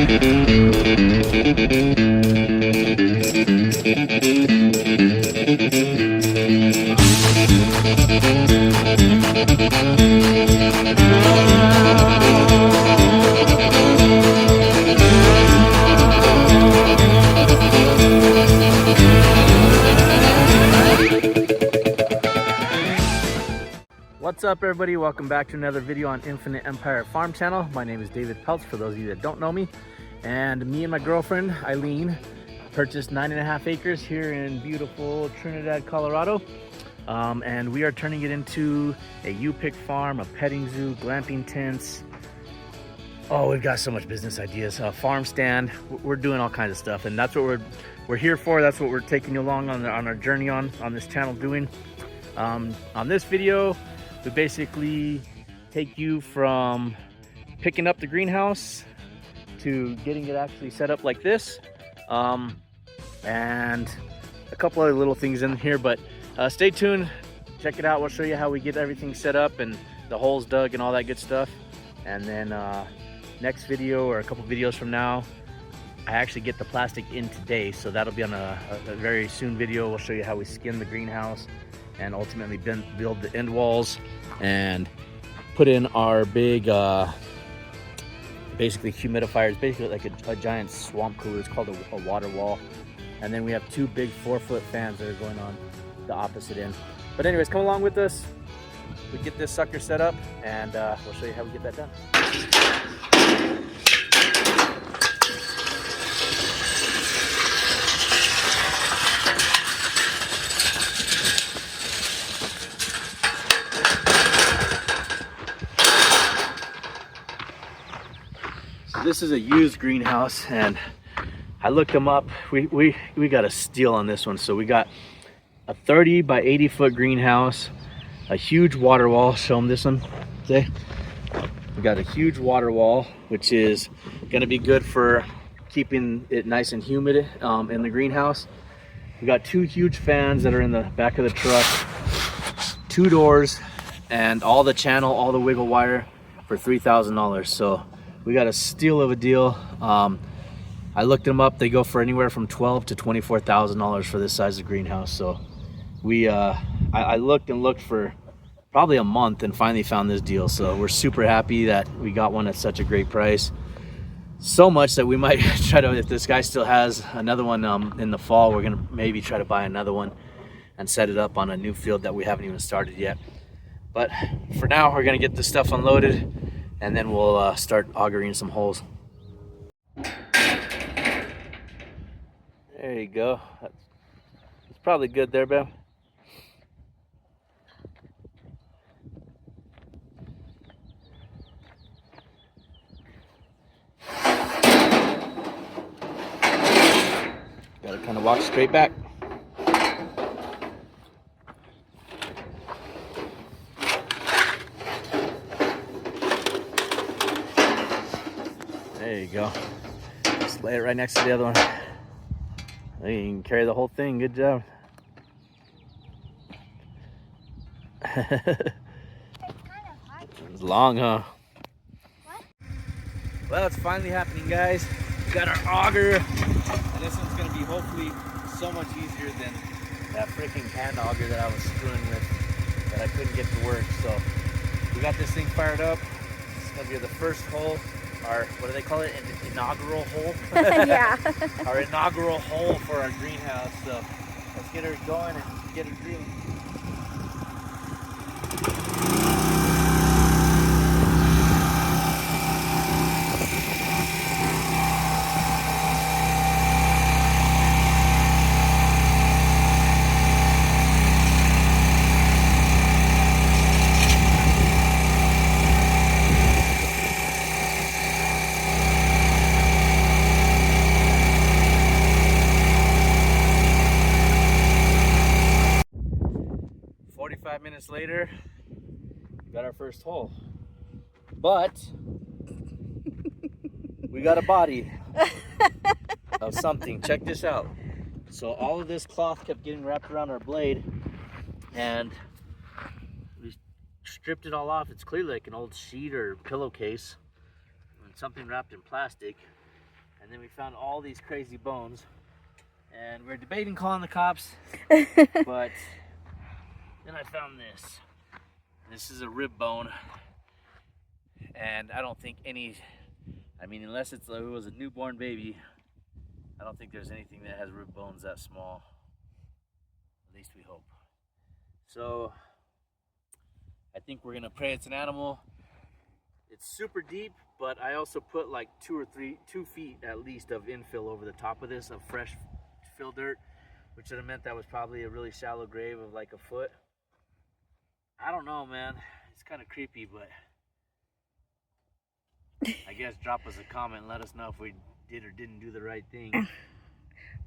What's up, everybody? Welcome back to another video on Infinite Empire Farm Channel. My name is David Peltz, for those of you that don't know me. And me and my girlfriend, Eileen, purchased 9.5 acres here in beautiful Trinidad, Colorado. And we are turning it into a U-Pick farm, a petting zoo, glamping tents. Oh, we've got so much business ideas. A farm stand. We're doing all kinds of stuff, and that's what we're here for. That's what we're taking you along on our journey on this channel doing. On this video, we basically take you from picking up the greenhouse to getting it actually set up like this, and a couple other little things in here, but stay tuned, check it out. We'll show you how we get everything set up and the holes dug and all that good stuff. And then next video, or a couple videos from now, I actually get the plastic in today, so that'll be on a very soon video. We'll show you how we skin the greenhouse and ultimately build the end walls and put in our big basically humidifiers, basically like a giant swamp cooler. It's called a water wall. And then we have two big 4-foot fans that are going on the opposite end. But anyways, come along with us. We get this sucker set up, and we'll show you how we get that done. This is a used greenhouse, and I looked them up. We got a steal on this one. So we got a 30 by 80 foot greenhouse, a huge water wall. Show them this one. See? We got a huge water wall, which is going to be good for keeping it nice and humid in the greenhouse. We got two huge fans that are in the back of the truck, 2 doors, and all the channel, all the wiggle wire for $3,000. So we got a steal of a deal. I looked them up. They go for anywhere from $12,000 to $24,000 for this size of greenhouse. So I looked and looked for probably a month and finally found this deal. So we're super happy that we got one at such a great price. So much that we might try to, if this guy still has another one in the fall, we're gonna maybe try to buy another one and set it up on a new field that we haven't even started yet. But for now, we're gonna get this stuff unloaded, and then we'll start augering some holes. There you go. It's probably good there, babe. Gotta kind of walk straight back. There you go. Just lay it right next to the other one. You can carry the whole thing. Good job. It's long, huh? What? Well, it's finally happening, guys. We got our auger, and this one's gonna be hopefully so much easier than that freaking hand auger that I was screwing with that I couldn't get to work. So we got this thing fired up. It's gonna be the first hole. Our, what do they call it? An inaugural hole? Yeah. Our inaugural hole for our greenhouse. So let's get her going and get her drilling. 45 minutes later, we got our first hole. But we got a body of something. Check this out. So all of this cloth kept getting wrapped around our blade, and we stripped it all off. It's clearly like an old sheet or pillowcase and something wrapped in plastic. And then we found all these crazy bones. And we're debating calling the cops, but then I found this. This is a rib bone. And I don't think unless it was a newborn baby, I don't think there's anything that has rib bones that small. At least we hope. So I think we're gonna pray it's an animal. It's super deep, but I also put like 2 feet at least of infill over the top of this, of fresh fill dirt, which would have meant that was probably a really shallow grave of like a foot. I don't know, man. It's kind of creepy, but I guess drop us a comment and let us know if we did or didn't do the right thing.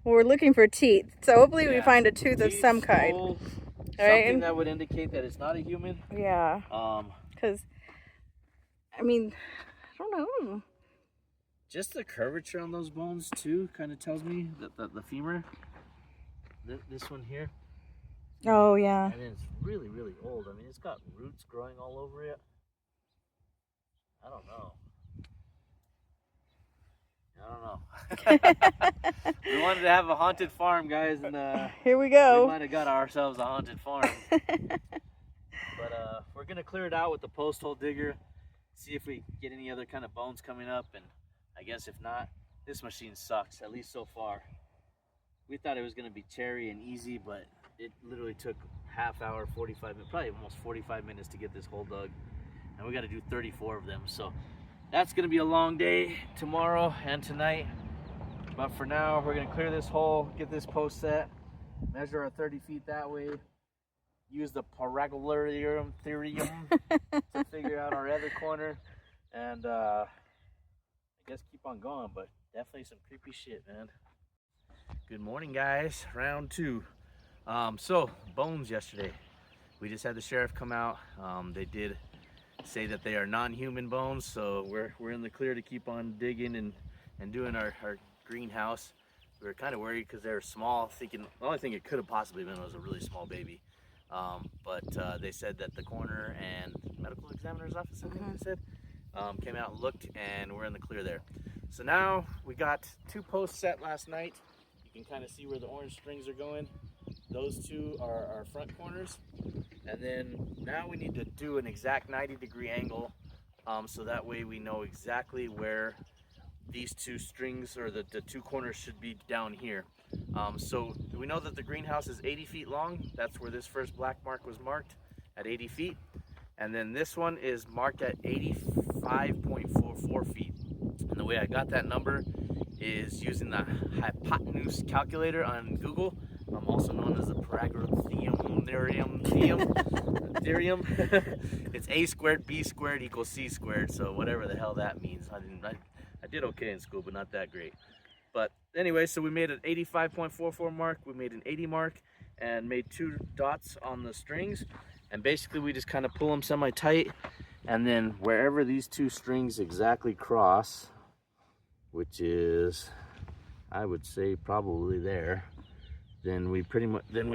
Well, we're looking for teeth, so hopefully we find a tooth of some kind. Something that would indicate that it's not a human. Yeah. Because, I mean, I don't know. Just the curvature on those bones too kind of tells me that the femur, this one here. Oh yeah. And it's really, really old. I mean, it's got roots growing all over it. I don't know. We wanted to have a haunted farm, guys, and here we go. We might have got ourselves a haunted farm. But we're gonna clear it out with the post hole digger, see if we get any other kind of bones coming up, and I guess if not, this machine sucks, at least so far. We thought it was gonna be cherry and easy, but it literally took half hour, 45 minutes, probably almost 45 minutes to get this hole dug, and we got to do 34 of them. So that's gonna be a long day tomorrow and tonight. But for now, we're gonna clear this hole, get this post set, measure our 30 feet that way, use the Pythagorean theorem to figure out our other corner, and I guess keep on going. But definitely some creepy shit, man. Good morning, guys. Round 2. So bones yesterday. We just had the sheriff come out. They did say that they are non-human bones, so we're in the clear to keep on digging and doing our greenhouse. We were kind of worried because they were small, thinking the only thing it could have possibly been was a really small baby. But they said that the coroner and medical examiner's office, I think they said, came out and looked, and we're in the clear there. So now we got 2 posts set last night. You can kind of see where the orange strings are going. Those 2 are our front corners. And then now we need to do an exact 90-degree angle, so that way we know exactly where these 2 strings or the 2 corners should be down here. So we know that the greenhouse is 80 feet long. That's where this first black mark was marked, at 80 feet. And then this one is marked at 85.44 feet. And the way I got that number is using the hypotenuse calculator on Google, also known as the Pythagorean theorem. It's a squared b squared equals c squared, so whatever the hell that means. I did okay in school, but not that great. But anyway, so we made an 85.44 mark, we made an 80 mark, and made 2 dots on the strings. And basically we just kind of pull them semi-tight, and then wherever these 2 strings exactly cross, which is, I would say, probably there, then we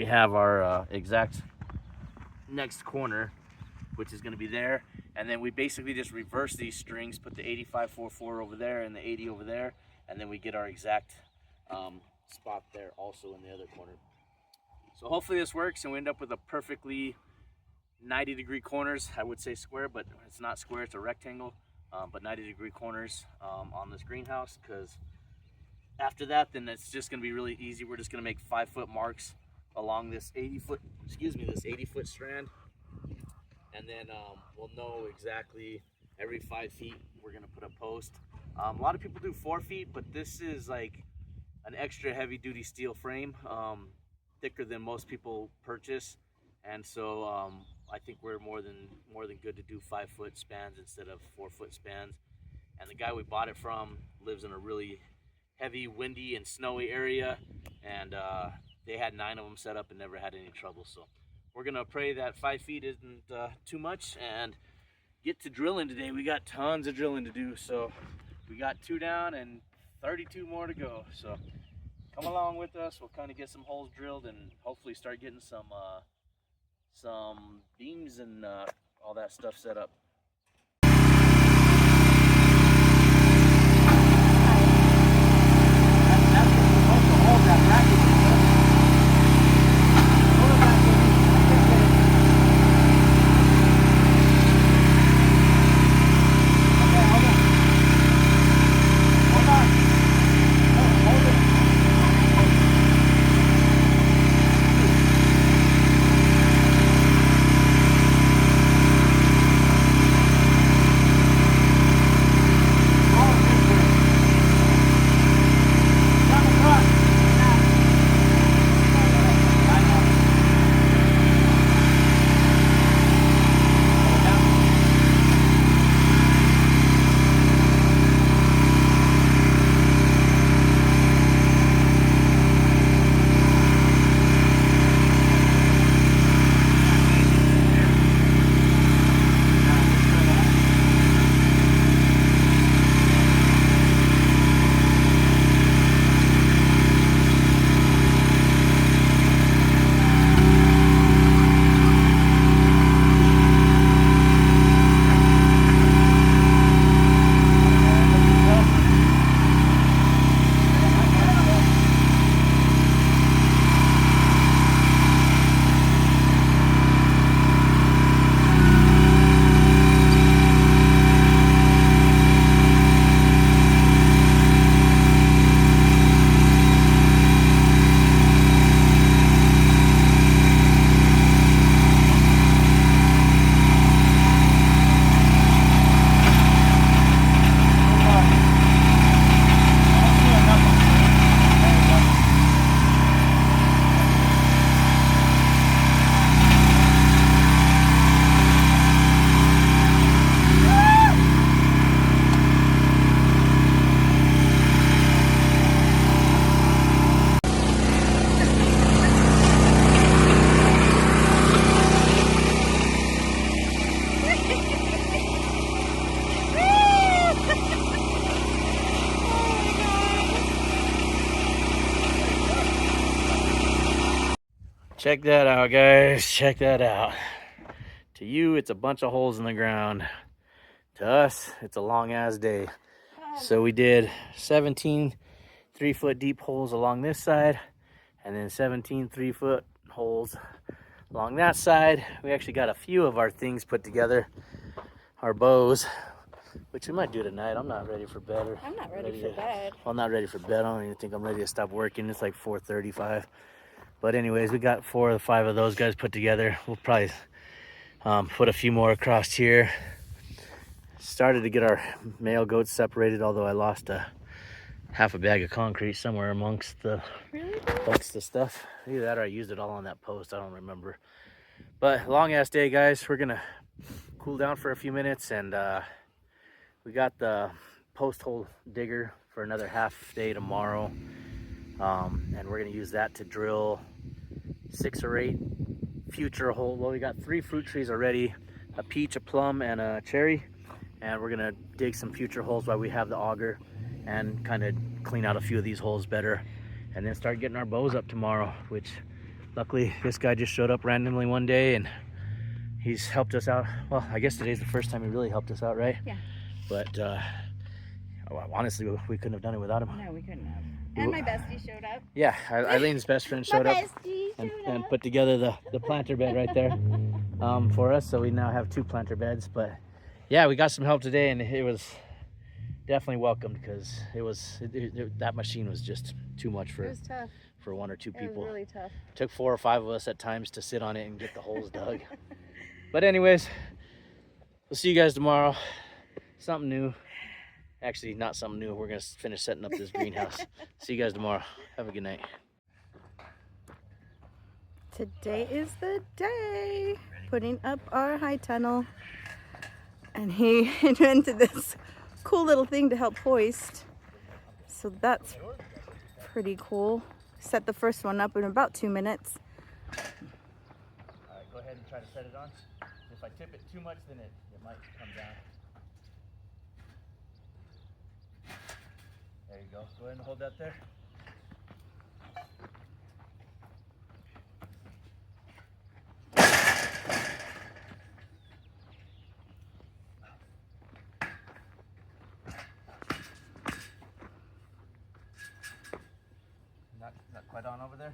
have our exact next corner, which is going to be there. And then we basically just reverse these strings, put the 85.44 over there and the 80 over there, and then we get our exact spot there also in the other corner. So hopefully this works and we end up with a perfectly 90-degree corners. I would say square, but it's not square, it's a rectangle, but 90-degree corners on this greenhouse, because after that, then it's just going to be really easy. We're just going to make 5-foot marks along this 80-foot strand, and then we'll know exactly every 5 feet we're going to put a post. A lot of people do 4 feet, but this is like an extra heavy-duty steel frame, thicker than most people purchase, and so I think we're more than good to do 5-foot spans instead of 4-foot spans. And the guy we bought it from lives in a really heavy, windy, and snowy area, and they had 9 of them set up and never had any trouble. So we're gonna pray that 5 feet isn't too much and get to drilling today. We got tons of drilling to do, so we got 2 down and 32 more to go. So come along with us. We'll kind of get some holes drilled and hopefully start getting some beams and all that stuff set up. Check that out, guys. Check that out. To you, it's a bunch of holes in the ground. To us, it's a long ass day. So we did 17 3-foot deep holes along this side, and then 17 3-foot holes along that side. We actually got a few of our things put together, our bows, which we might do tonight. I'm not ready for bed. I'm not ready for bed. Well, I'm not ready for bed. I don't even think I'm ready to stop working. It's like 4:35. But anyways, we got 4 or 5 of those guys put together. We'll probably put a few more across here. Started to get our male goats separated, although I lost half a bag of concrete somewhere amongst the stuff. Either that or I used it all on that post. I don't remember. But long ass day, guys. We're gonna cool down for a few minutes, and we got the post hole digger for another half day tomorrow, and we're gonna use that to drill 6 or 8 future holes. Well, we got 3 fruit trees already, a peach, a plum, and a cherry, and we're gonna dig some future holes while we have the auger and kind of clean out a few of these holes better, and then start getting our bows up tomorrow, which luckily this guy just showed up randomly one day and he's helped us out. Well, I guess today's the first time he really helped us out, right? Yeah. But honestly, we couldn't have done it without him. No, we couldn't have. And my bestie showed up. Yeah, Eileen's best friend showed up and put together the planter bed right there for us. So we now have 2 planter beds. But yeah, we got some help today, and it was definitely welcomed, because that machine was just too much for 1 or 2 people. It was really tough. It took 4 or 5 of us at times to sit on it and get the holes dug. But anyways, we'll see you guys tomorrow. Something new. Actually, not something new. We're going to finish setting up this greenhouse. See you guys tomorrow. Have a good night. Today is the day. Putting up our high tunnel. And he invented this cool little thing to help hoist. So that's pretty cool. Set the first one up in about 2 minutes. All right, go ahead and try to set it on. If I tip it too much, then it might come down. There you go. Go ahead and hold that there. Not quite on over there.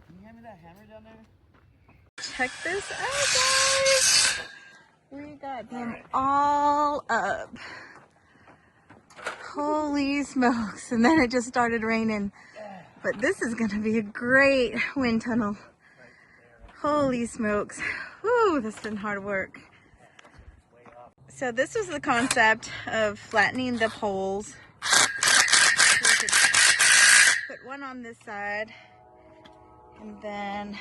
Can you hand me that hammer down there? Check this out, guys. We got them all up. Holy smokes. And then it just started raining. But this is going to be a great wind tunnel. Holy smokes. Whew, this has been hard work. So this was the concept of flattening the poles. So we could put one on this side and then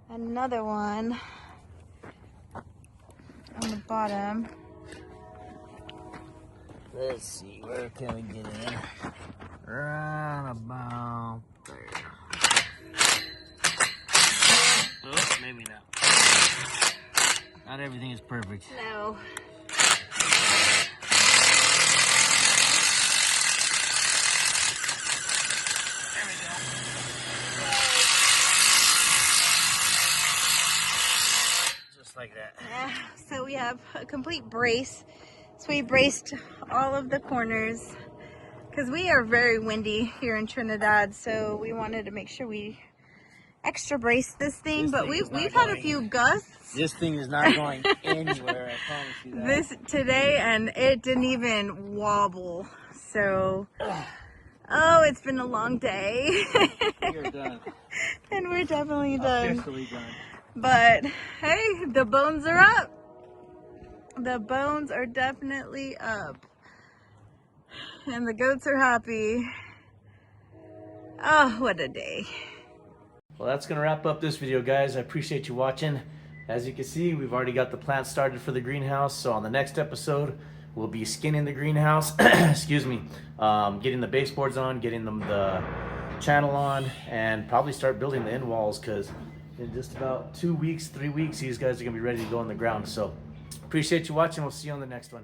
another one on the bottom. Let's see, where can we get in? Right about there. Oh, maybe not. Not everything is perfect. No. There we go. Just like that. Yeah, so we have a complete brace. So we braced all of the corners because we are very windy here in Trinidad. So we wanted to make sure we extra brace this thing. But we've had a few gusts. This thing is not going anywhere, I promise you that. This today, and it didn't even wobble. So, oh, it's been a long day. We're done. And we're definitely done. Officially done. But hey, the bones are up. The bones are definitely up. And the goats are happy. Oh, what a day. Well, that's going to wrap up this video, guys. I appreciate you watching. As you can see, we've already got the plants started for the greenhouse. So on the next episode, we'll be skinning the greenhouse. Excuse me. Getting the baseboards on, getting the channel on, and probably start building the end walls, because in just about 2 weeks, 3 weeks, these guys are going to be ready to go on the ground. So appreciate you watching. We'll see you on the next one.